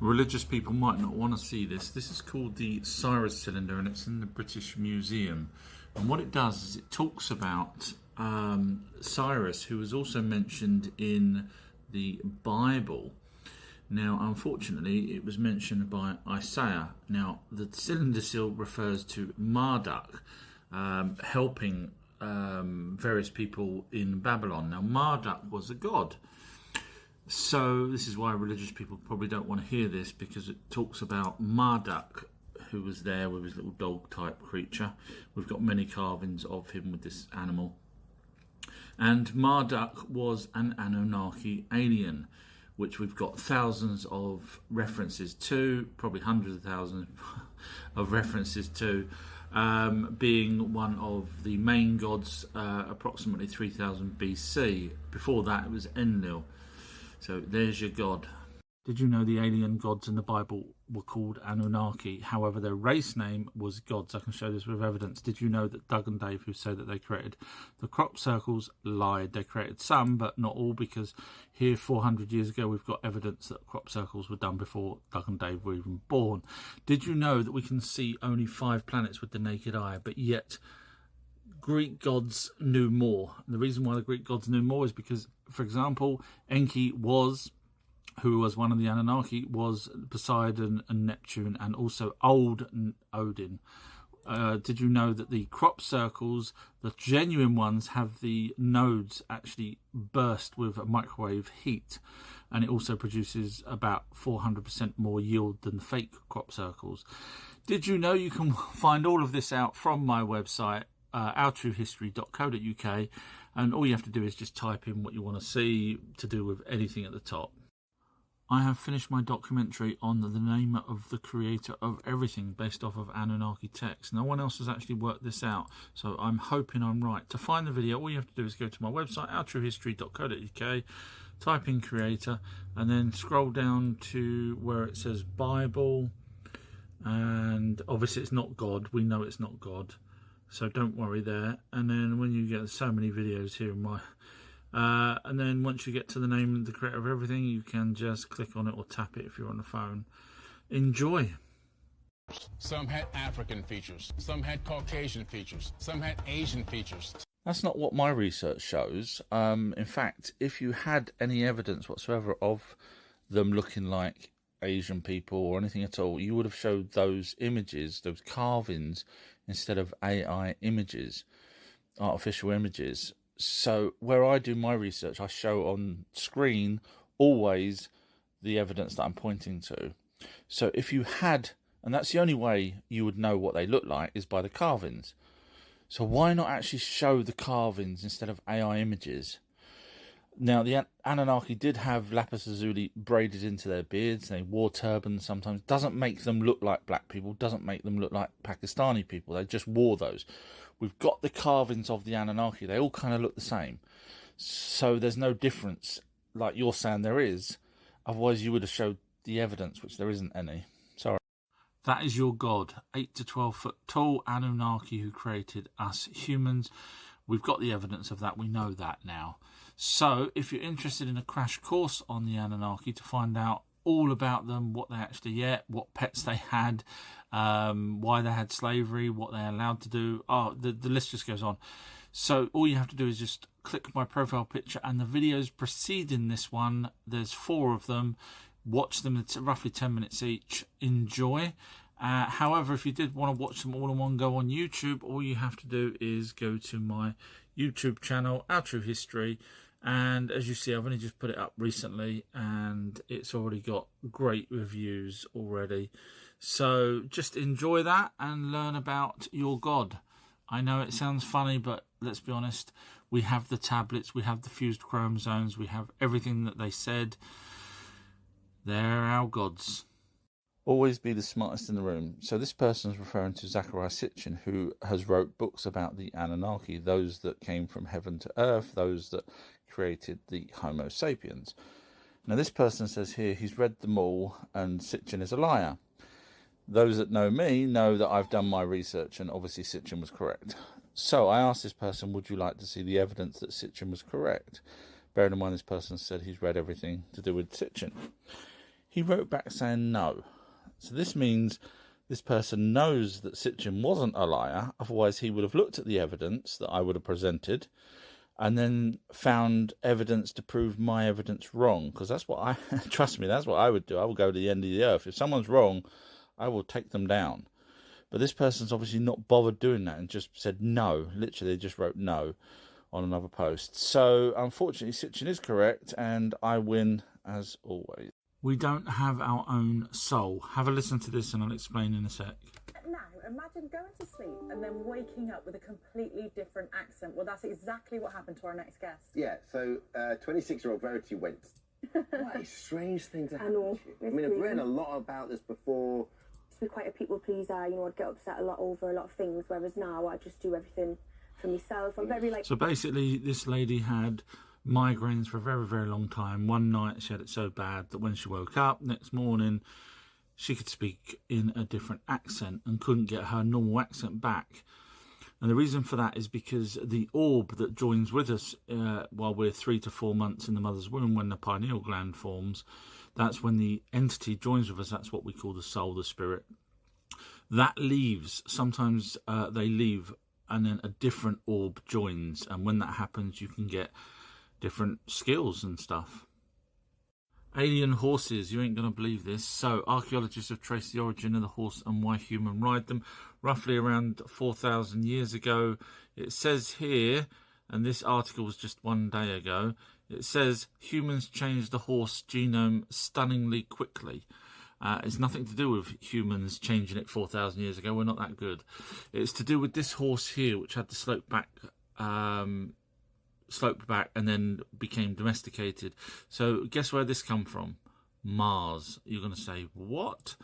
Religious people might not want to see this. This is called the Cyrus cylinder, and it's in the British Museum. And what it does is it talks about Cyrus, who was also mentioned in the Bible. Now, unfortunately, it was mentioned by Isaiah. Now, the cylinder seal refers to Marduk helping various people in Babylon. Now, Marduk was a god. So this is why religious people probably don't want to hear this, because it talks about Marduk, who was there with his little dog-type creature. We've got many carvings of him with this animal. And Marduk was an Anunnaki alien, which we've got thousands of references to, probably hundreds of thousands of references to, being one of the main gods approximately 3000 BC. Before that, it was Enlil. So there's your god. Did you know the alien gods in the Bible were called Anunnaki? However, their race name was gods. I can show this with evidence. Did you know that Doug and Dave, who say that they created the crop circles, lied? They created some, but not all, because here 400 years ago we've got evidence that crop circles were done before Doug and Dave were even born. Did you know that we can see only 5 planets with the naked eye, but yet Greek gods knew more? And the reason why the Greek gods knew more is because, for example, Enki who was one of the Anunnaki, was Poseidon and Neptune, and also old Odin. Did you know that the crop circles, the genuine ones, have the nodes actually burst with a microwave heat, and it also produces about 400% more yield than the fake crop circles? Did you know you can find all of this out from my website, ourtruehistory.co.uk, and all you have to do is just type in what you want to see to do with anything at the top. I have finished my documentary on the name of the creator of everything, based off of Anunnaki text. No one else has actually worked this out, so I'm hoping I'm right. To find the video, all you have to do is go to my website, ourtruehistory.co.uk, type in creator, and then scroll down to where it says Bible, and obviously it's not God. We know it's not God, so don't worry there. And then when you get so many videos here in my... and then once you get to the name of the creator of everything, you can just click on it or tap it if you're on the phone. Enjoy. Some had African features, some had Caucasian features, some had Asian features. That's not what my research shows. In fact, if you had any evidence whatsoever of them looking like Asian people or anything at all, you would have showed those images, those carvings, instead of AI images, artificial images. So where I do my research, I show on screen always the evidence that I'm pointing to. So if you had, and that's the only way you would know what they look like, is by the carvings. So why not actually show the carvings instead of AI images? Now, the Anunnaki did have lapis lazuli braided into their beards. They wore turbans sometimes. Doesn't make them look like black people. Doesn't make them look like Pakistani people. They just wore those. We've got the carvings of the Anunnaki. They all kind of look the same. So there's no difference, like you're saying there is. Otherwise, you would have showed the evidence, which there isn't any. Sorry. That is your God, 8 to 12 foot tall Anunnaki who created us humans. We've got the evidence of that. We know that now. So if you're interested in a crash course on the Anunnaki to find out all about them, what they actually ate, what pets they had, why they had slavery, what they're allowed to do, the list just goes on. So all you have to do is just click my profile picture, and the videos preceding this one, there's 4 of them. Watch them. It's roughly 10 minutes each. Enjoy. However, if you did want to watch them all in one go on YouTube, all you have to do is go to my YouTube channel, Our True History, and as you see, I've only just put it up recently, and it's already got great reviews already. So just enjoy that and learn about your God. I know it sounds funny, but let's be honest, we have the tablets, we have the fused chromosomes, we have everything that they said. They're our gods. Always be the smartest in the room. So this person is referring to Zecharia Sitchin, who has wrote books about the Anunnaki, those that came from heaven to earth, those that created the Homo sapiens. Now this person says here he's read them all and Sitchin is a liar. Those that know me know that I've done my research, and obviously Sitchin was correct. So I asked this person, would you like to see the evidence that Sitchin was correct? Bearing in mind this person said he's read everything to do with Sitchin. he wrote back saying no. So this means this person knows that Sitchin wasn't a liar, otherwise he would have looked at the evidence that I would have presented and then found evidence to prove my evidence wrong, because that's what I, trust me, that's what I would do. I will go to the end of the earth. If someone's wrong, I will take them down. But this person's obviously not bothered doing that and just said no. Literally, they just wrote no on another post. So, unfortunately, Sitchin is correct, and I win as always. We don't have our own soul. Have a listen to this and I'll explain in a sec. Now, imagine going to sleep and then waking up with a completely different accent. Well, that's exactly what happened to our next guest. Yeah, so 26-year-old Verity went. What a strange thing to happen. I know. I mean, I've read a lot about this before. To be quite a people pleaser, you know, I'd get upset a lot over a lot of things, whereas now I just do everything for myself. I'm very like... So basically, this lady had migraines for a very, very long time. One night she had it so bad that when she woke up next morning, she could speak in a different accent and couldn't get her normal accent back. And the reason for that is because the orb that joins with us while we're 3 to 4 months in the mother's womb, when the pineal gland forms, that's when the entity joins with us. That's what we call the soul, the spirit. That leaves. Sometimes they leave and then a different orb joins. And when that happens, you can get different skills and stuff. Alien horses, you ain't going to believe this. So archaeologists have traced the origin of the horse and why humans ride them roughly around 4,000 years ago. It says here, and this article was just 1 day ago, it says humans changed the horse genome stunningly quickly. It's nothing to do with humans changing it 4,000 years ago. We're not that good. It's to do with this horse here, which had the sloped back and then became domesticated. So guess where this come from? Mars. You're going to say, what?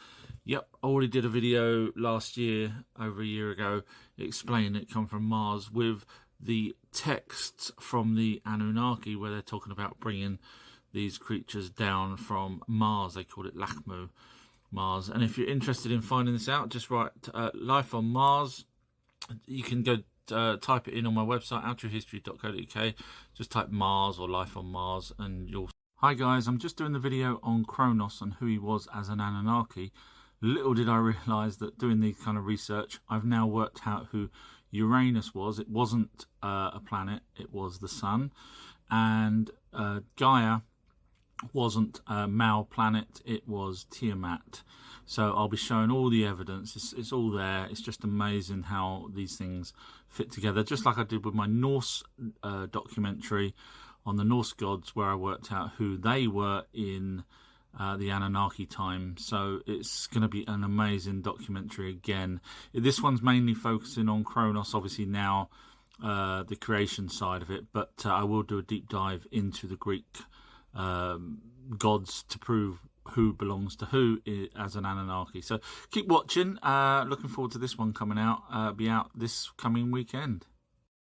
Yep, I already did a video last year, over a year ago, explaining it come from Mars with the texts from the Anunnaki where they're talking about bringing these creatures down from Mars. They called it Lachmu, Mars. And if you're interested in finding this out, just write Life on Mars. You can go type it in on my website, outrohistory.co.uk. Just type Mars or Life on Mars and you'll... Hi guys, I'm just doing the video on Kronos and who he was as an Anunnaki. Little did I realise that doing these kind of research, I've now worked out who Uranus was. It wasn't a planet, it was the sun. And Gaia wasn't a male planet, it was Tiamat. So I'll be showing all the evidence. It's all there. It's just amazing how these things fit together. Just like I did with my Norse documentary on the Norse gods, where I worked out who they were in the Anunnaki time. So it's going to be an amazing documentary again. This one's mainly focusing on Kronos, obviously now the creation side of it, but I will do a deep dive into the Greek gods to prove who belongs to who as an Anunnaki. So keep watching. Looking forward to this one coming out. Be out this coming weekend.